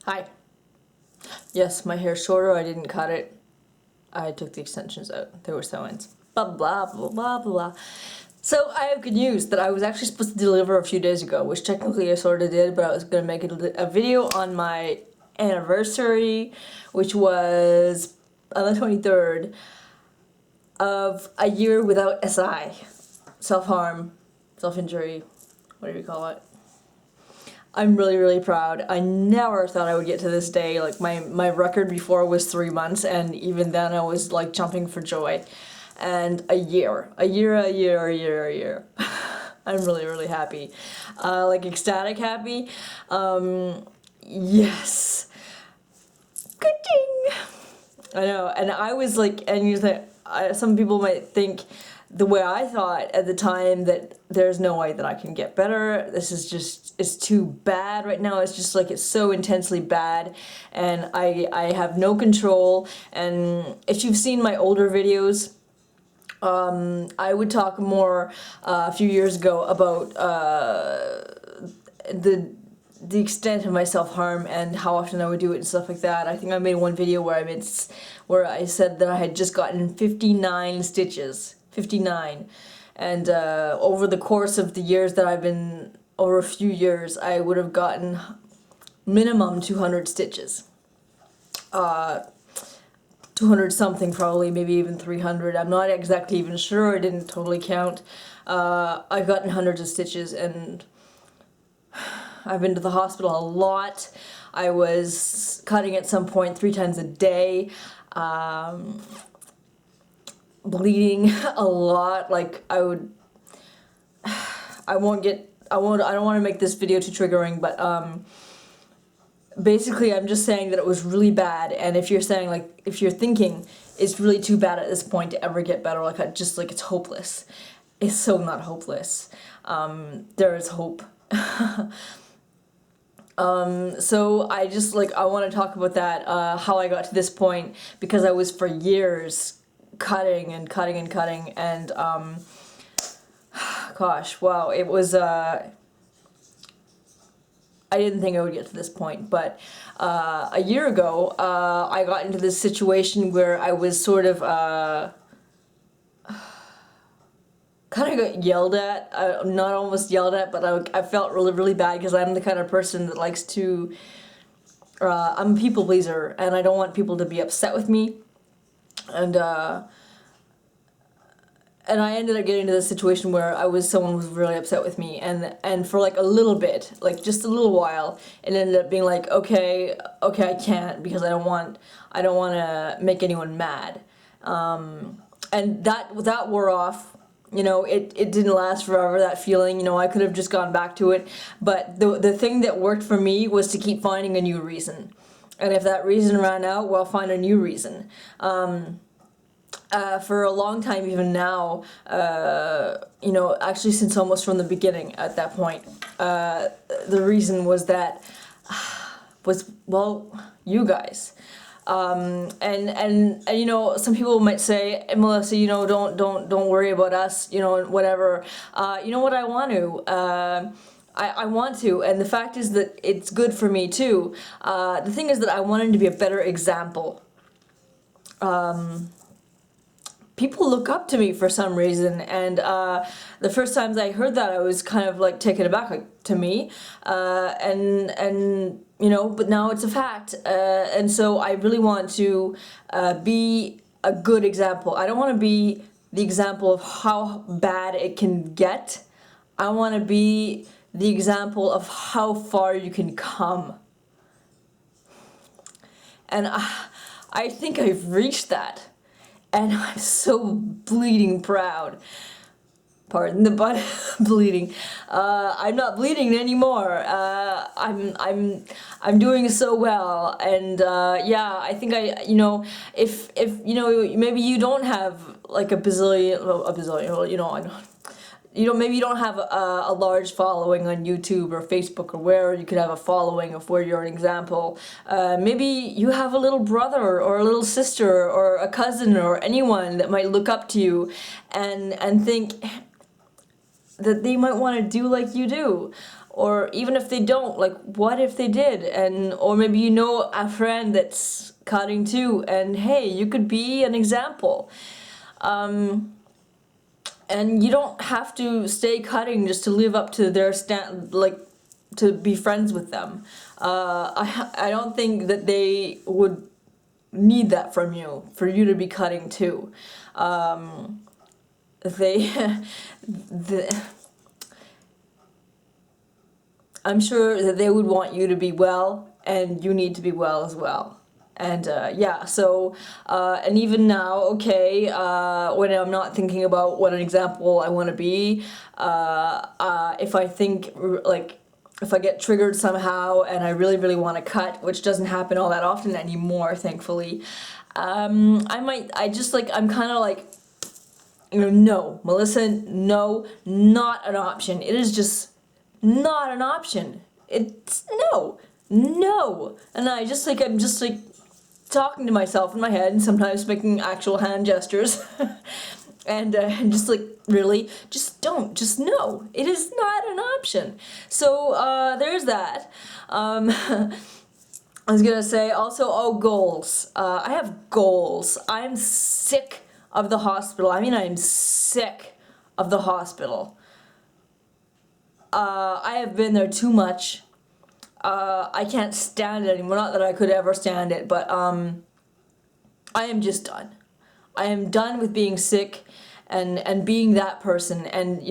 Hi. Yes, my hair's shorter. I didn't cut it. I took the extensions out. They were sew-ins. Blah, blah, blah, blah, blah. So I have good news that I was actually supposed to deliver a few days ago, which technically I sort of did, but I was going to make it a video on my anniversary, which was on the 23rd of a year without SI. Self-harm, self-injury, whatever you call it. I'm really, really proud. I never thought I would get to this day. Like, my record before was 3 months, and even then I was, like, jumping for joy. And a year. I'm really, really happy. Like, ecstatic happy. Yes. Good ding! I know, and I was, like, and you know, some people might think the way I thought at the time, that there's no way that I can get better. This is just, it's too bad right now. It's just like, it's so intensely bad, and I have no control. And if you've seen my older videos, I would talk more a few years ago about the extent of my self-harm and how often I would do it and stuff like that. I think I made one video where I said that I had just gotten 59 stitches. 59. And over the course of the years that I've been, over a few years, I would have gotten minimum 200 stitches. 200 something probably, maybe even 300. I'm not exactly even sure. I didn't totally count. I've gotten hundreds of stitches, and I've been to the hospital a lot. I was cutting at some point 3 times a day. Bleeding a lot. Like, I don't want to make this video too triggering, but basically I'm just saying that it was really bad. And if you're saying, like, if you're thinking it's really too bad at this point to ever get better, like, it's hopeless. It's so not hopeless. There is hope. So I just, like, I want to talk about that, how I got to this point, because I was for years cutting and gosh, wow, it was, I didn't think I would get to this point, but a year ago, I got into this situation where I was sort of, kind of got yelled at, not almost yelled at, but I felt really, really bad, because I'm the kind of person that likes to, I'm a people pleaser, and I don't want people to be upset with me. And I ended up getting into this situation where someone was really upset with me, and for like a little bit, like just a little while, it ended up being like, okay, I can't, because I don't want to make anyone mad. And that wore off. You know, it didn't last forever, that feeling. You know, I could have just gone back to it, but the thing that worked for me was to keep finding a new reason. And if that reason ran out, well, find a new reason. For a long time, even now, you know, actually since almost from the beginning at that point, the reason was that, well, you guys. And you know, some people might say, Melissa, you know, don't worry about us, you know, whatever. You know what, I want to. I want to, and the fact is that it's good for me too. The thing is that I wanted to be a better example. People look up to me for some reason, and the first times I heard that, I was kind of like taken aback, like, to me, and you know, but now it's a fact, and so I really want to be a good example. I don't want to be the example of how bad it can get. I want to be the example of how far you can come, and I think I've reached that. And I'm so bleeding proud. Pardon the butt, bleeding. I'm not bleeding anymore. I'm doing so well, and yeah, I think you know, if you know, maybe you don't have like a bazillion, well, you know, maybe you don't have a large following on YouTube or Facebook or where you could have a following of where you're an example. Maybe you have a little brother or a little sister or a cousin or anyone that might look up to you and think that they might want to do like you do. or even if they don't, like, what if they did? And or maybe you know a friend that's cutting too, and hey, you could be an example. And you don't have to stay cutting just to live up to their like to be friends with them. I don't think that they would need that from you, for you to be cutting too. They, I'm sure that they would want you to be well, and you need to be well as well. And yeah, so, and even now, okay, when I'm not thinking about what an example I want to be, if I think, like, if I get triggered somehow and I really, really want to cut, which doesn't happen all that often anymore, thankfully, I'm kind of like, no, Melissa, no, not an option. It is just not an option. It's no, no. And I'm just like talking to myself in my head and sometimes making actual hand gestures. And just like, really, just don't, just no. It is not an option. So there's that. I was gonna say also, oh, goals. I have goals. I'm sick of the hospital. I mean, I'm sick of the hospital. I have been there too much. I can't stand it anymore. Not that I could ever stand it, but I am just done. I am done with being sick and being that person. And,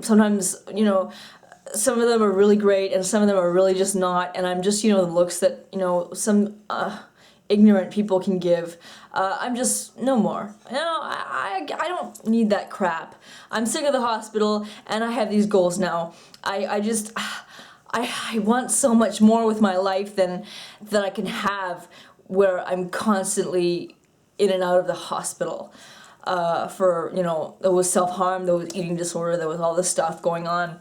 sometimes, some of them are really great and some of them are really just not. And I'm just, the looks that, some ignorant people can give. I'm just, no more. I don't need that crap. I'm sick of the hospital and I have these goals now. I want so much more with my life than that I can have, where I'm constantly in and out of the hospital for, there was self-harm, there was eating disorder, there was all this stuff going on.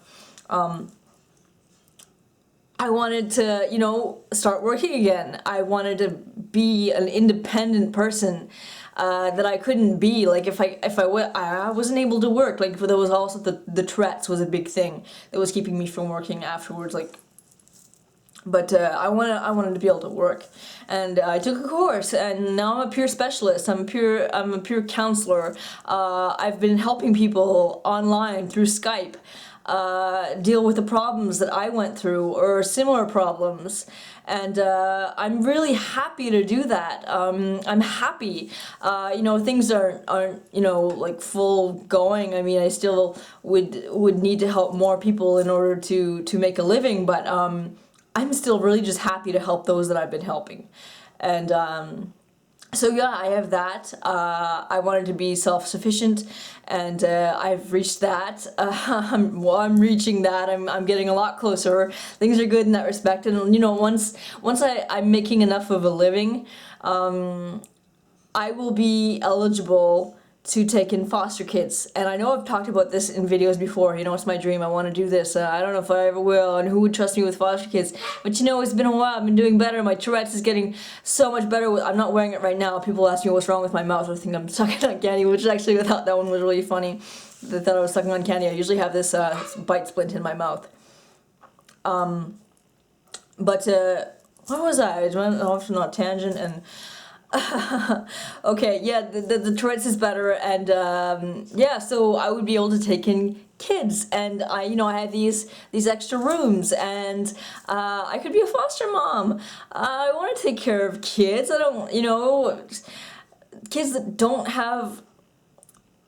I wanted to, start working again. I wanted to be an independent person that I couldn't be. Like I wasn't able to work. Like there was also the Tourette's was a big thing that was keeping me from working afterwards. Like, but I wanted to be able to work, and I took a course, and now I'm a peer specialist. I'm a peer counselor. I've been helping people online through Skype. Deal with the problems that I went through or similar problems, and I'm really happy to do that. I'm happy. Things aren't like full going. I mean, I still would need to help more people in order to make a living, but I'm still really just happy to help those that I've been helping. And so yeah, I have that. I wanted to be self-sufficient, and I've reached that. I'm reaching that. I'm getting a lot closer. Things are good in that respect. And once I'm making enough of a living, I will be eligible to take in foster kids. And I know I've talked about this in videos before. It's my dream. I want to do this. I don't know if I ever will, and who would trust me with foster kids. But it's been a while. I've been doing better. My Tourette's is getting so much better. I'm not wearing it right now. People ask me what's wrong with my mouth. I think I'm sucking on candy, which actually, I thought that one was really funny. They thought I was sucking on candy. I usually have this bite splint in my mouth. But where was I? I went off on a tangent and... Okay, yeah, the Tourette's is better, and yeah, so I would be able to take in kids, and I had these extra rooms, and I could be a foster mom. I want to take care of kids. I don't, kids that don't have.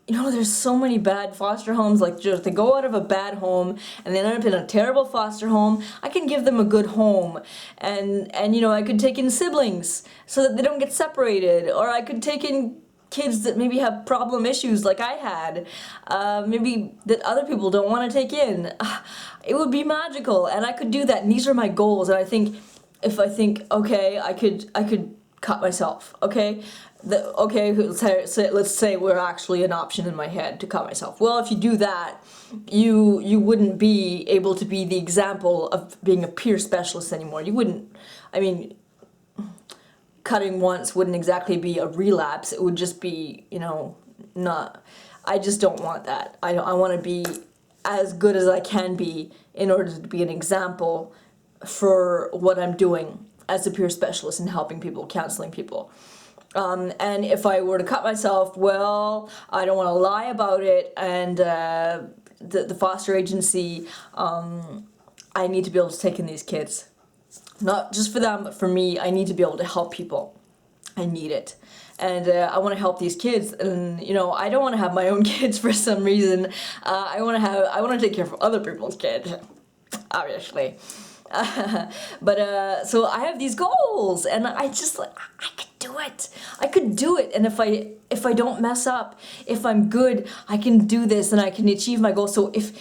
There's so many bad foster homes. Like, just they go out of a bad home and they end up in a terrible foster home. I can give them a good home, and I could take in siblings so that they don't get separated, or I could take in kids that maybe have problem issues like I had, maybe that other people don't want to take in. It would be magical, and I could do that. And these are my goals. And I think if I think, okay, I could cut myself. Okay. Let's say we're actually an option in my head to cut myself. Well, if you do that, you wouldn't be able to be the example of being a peer specialist anymore. You wouldn't. I mean, cutting once wouldn't exactly be a relapse. It would just be, not. I just don't want that. I want to be as good as I can be in order to be an example for what I'm doing as a peer specialist in helping people, counseling people. And if I were to cut myself, well, I don't want to lie about it, and the foster agency, I need to be able to take in these kids. Not just for them, but for me. I need to be able to help people. I need it. And I want to help these kids, and you know, I don't want to have my own kids for some reason. I want to take care of other people's kids, obviously. But so I have these goals, and I just like, I could do it. I could do it, and if I don't mess up, if I'm good, I can do this, and I can achieve my goal. So if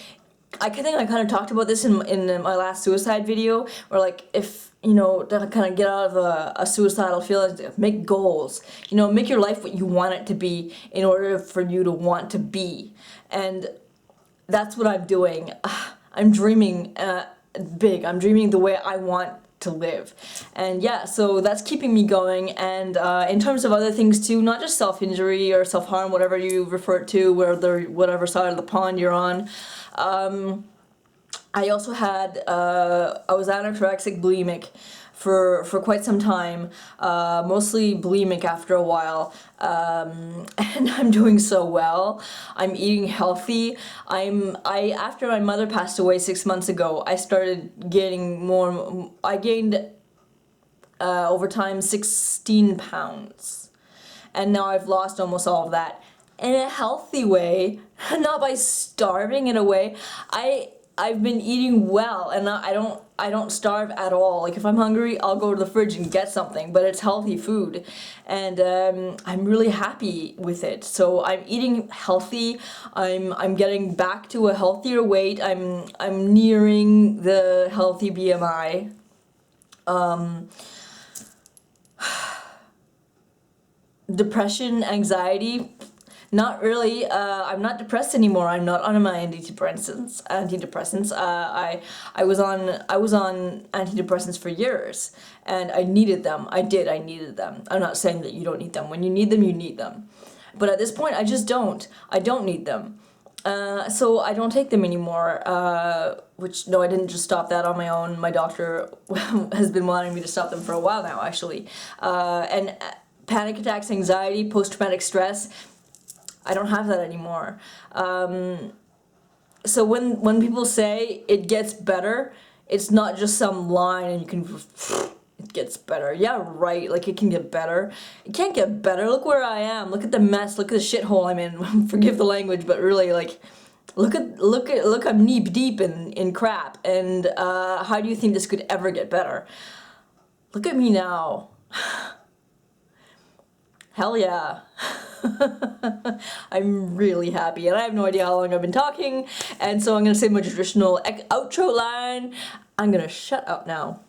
I think I kind of talked about this in my last suicide video, where like if you know, to kind of get out of a suicidal feeling, make goals. You know, make your life what you want it to be in order for you to want to be. And that's what I'm doing. I'm dreaming big. I'm dreaming the way I want to live. And yeah, so that's keeping me going. And in terms of other things too, not just self-injury or self-harm, whatever you refer to, whatever side of the pond you're on. I also had, I was anorexic bulimic for quite some time, mostly bulimic after a while, and I'm doing so well. I'm eating healthy. After my mother passed away 6 months ago, I started gaining more, I gained over time 16 pounds, and now I've lost almost all of that in a healthy way, not by starving in a way. I've been eating well, and I don't starve at all. Like if I'm hungry, I'll go to the fridge and get something, but it's healthy food, and I'm really happy with it. So I'm eating healthy. I'm getting back to a healthier weight. I'm nearing the healthy BMI. Depression, anxiety. Not really. I'm not depressed anymore. I'm not on my antidepressants. I was on antidepressants for years, and I needed them. I needed them. I'm not saying that you don't need them. When you need them, you need them. But at this point, I just don't. I don't need them. So I don't take them anymore. Which no, I didn't just stop that on my own. My doctor has been wanting me to stop them for a while now, actually. And panic attacks, anxiety, post-traumatic stress. I don't have that anymore. So when people say it gets better, it's not just some line and you can, it gets better. Yeah, right, like it can get better. It can't get better. Look where I am. Look at the mess. Look at the shithole I'm in. Forgive the language, but really, like, look, I'm knee deep in crap. And how do you think this could ever get better? Look at me now. Hell yeah. I'm really happy, and I have no idea how long I've been talking, and so I'm going to say my traditional outro line. I'm going to shut up now.